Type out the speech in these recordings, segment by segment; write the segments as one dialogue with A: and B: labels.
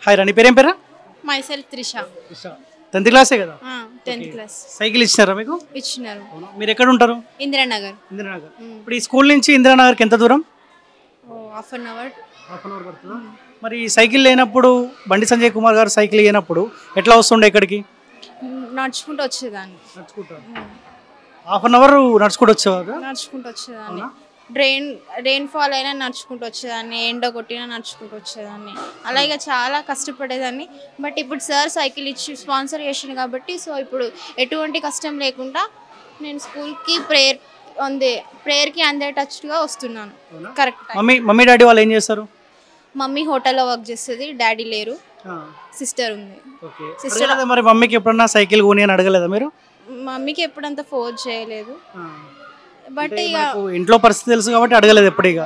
A: Hi రా, నీ పేరేం పేరా?
B: మైసెల్ఫ్ త్రిష.
A: 10th క్లాసే కదా?
B: 10th క్లాస్
A: సైకిల్ ఇచ్చినారా మీకు?
B: ఇచ్చినారు.
A: మీరు ఎక్కడ ఉంటారు?
B: ఇందిరానగర్.
A: ఇందిరానగర్. ఇప్పుడు ఈ స్కూల్ నుంచి ఇందిరానగర్కి ఎంత దూరం?
B: Half an hour.
A: పడుతుందా? మరి సైకిల్ లేనప్పుడు బండి సంజయ్ కుమార్ గారు సైకిల్ లేనప్పుడు ఎట్లా వస్తుండే ఇక్కడికి?
B: నడుచుకుంటూ వచ్చేదాన్ని.
A: హాఫ్ అన్ అవర్ నడుచుకుంటూ వచ్చేవారు?
B: నడుచుకుంటూ వచ్చేదాన్ని. రెయిన్ ఫాల్ అయినా నడుచుకుంటూ వచ్చేదాన్ని, ఎండ కొట్టినా నడుచుకుంటూ వచ్చేదాన్ని. అలాగే చాలా కష్టపడేదాన్ని. బట్ ఇప్పుడు సార్ సైకిల్ ఇచ్చి స్పాన్సర్ చేసిండు కాబట్టి సో ఇప్పుడు ఎటువంటి కష్టం లేకుండా నేను స్కూల్కి ప్రేయర్కి అందేటట్టుగా వస్తున్నాను. కరెక్ట్.
A: మమ్మీ డాడీ వాళ్ళు ఏం చేస్తారు?
B: మమ్మీ హోటల్లో వర్క్ చేస్తుంది, డాడీ లేరు, సిస్టర్ ఉంది.
A: సిస్టర్. మరి మమ్మీకి ఎప్పుడన్నా సైకిల్ కొని అని అడగలేదా మీరు?
B: మమ్మీకి ఎప్పుడంతా ఫోర్స్ చేయలేదు. బట్ ఇక
A: ఇంట్లో పరిస్థితి తెలుసు కాబట్టి అడగలేదు ఎప్పుడు ఇక.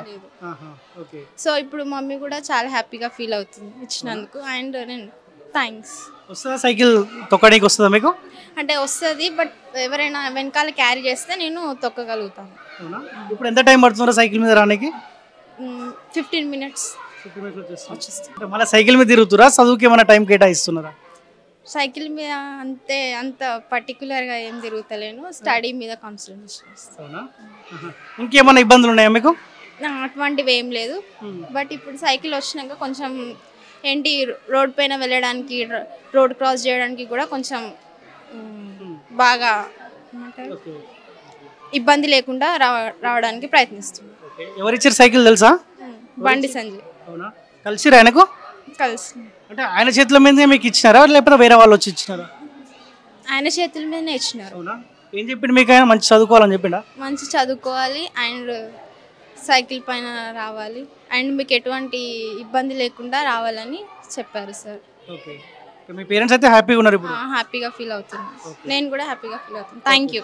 B: సో ఇప్పుడు మమ్మీ కూడా చాలా హ్యాపీగా ఫీల్ అవుతుంది ఇచ్చినందుకు. అండ్ నేను థ్యాంక్స్.
A: వస్తుందా సైకిల్ తొక్కడానికి? వస్తుందా మీకు?
B: అంటే వస్తుంది, బట్ ఎవరైనా వెనకాల క్యారీ చేస్తే నేను తొక్కగలుగుతాను.
A: ఇప్పుడు ఎంత టైం పడుతుందో సైకిల్ మీద రానికి?
B: 15 minutes.
A: మళ్ళీ సైకిల్ మీద తిరుగుతురా? చదువుకి ఏమైనా టైం కేటాయిస్తున్నారా?
B: సైకిల్ మీద అంత పర్టికులర్గా ఏం తిరుగుతలేను, స్టడీ మీద కాన్సన్ట్రేషన్ చేస్తాను.
A: ఇంకేమైనా ఇబ్బందులు ఉన్నాయా మీకు?
B: అటువంటివి ఏం లేదు. బట్ ఇప్పుడు సైకిల్ వచ్చినాక కొంచెం ఏంటి రోడ్ పైన వెళ్ళడానికి, రోడ్ క్రాస్ చేయడానికి కూడా కొంచెం బాగా ఇబ్బంది లేకుండా రావడానికి ప్రయత్నిస్తుంది.
A: ఎవరిచ్చారు సైకిల్ తెలుసా?
B: బండి సంజయ్.
A: కలిసిరా ఆయనకు?
B: కలిసి.
A: అంటే ఆయన చేతుల మీదే మీకు ఇచ్చినారా లేకపోతే వేరే వాళ్ళు వచ్చి ఇచ్చినారా?
B: ఆయన చేతుల మీదనే ఇచ్చినారు.
A: ఏం చెప్పిండు మీకు? ఆయన మంచి చదువుకోవాలని చెప్పిండా?
B: మంచి చదువుకోవాలి అండ్ సైకిల్ పైన రావాలి అండ్ మీకు ఎటువంటి ఇబ్బంది లేకుండా రావాలని చెప్పారు సార్.
A: ఓకే. మీ పేరెంట్స్ అయితే హ్యాపీగా ఉన్నారు ఇప్పుడు?
B: హ్యాపీగా ఫీల్ అవుతున్నాను. నేను కూడా హ్యాపీగా ఫీల్ అవుతున్నాను. Thank you.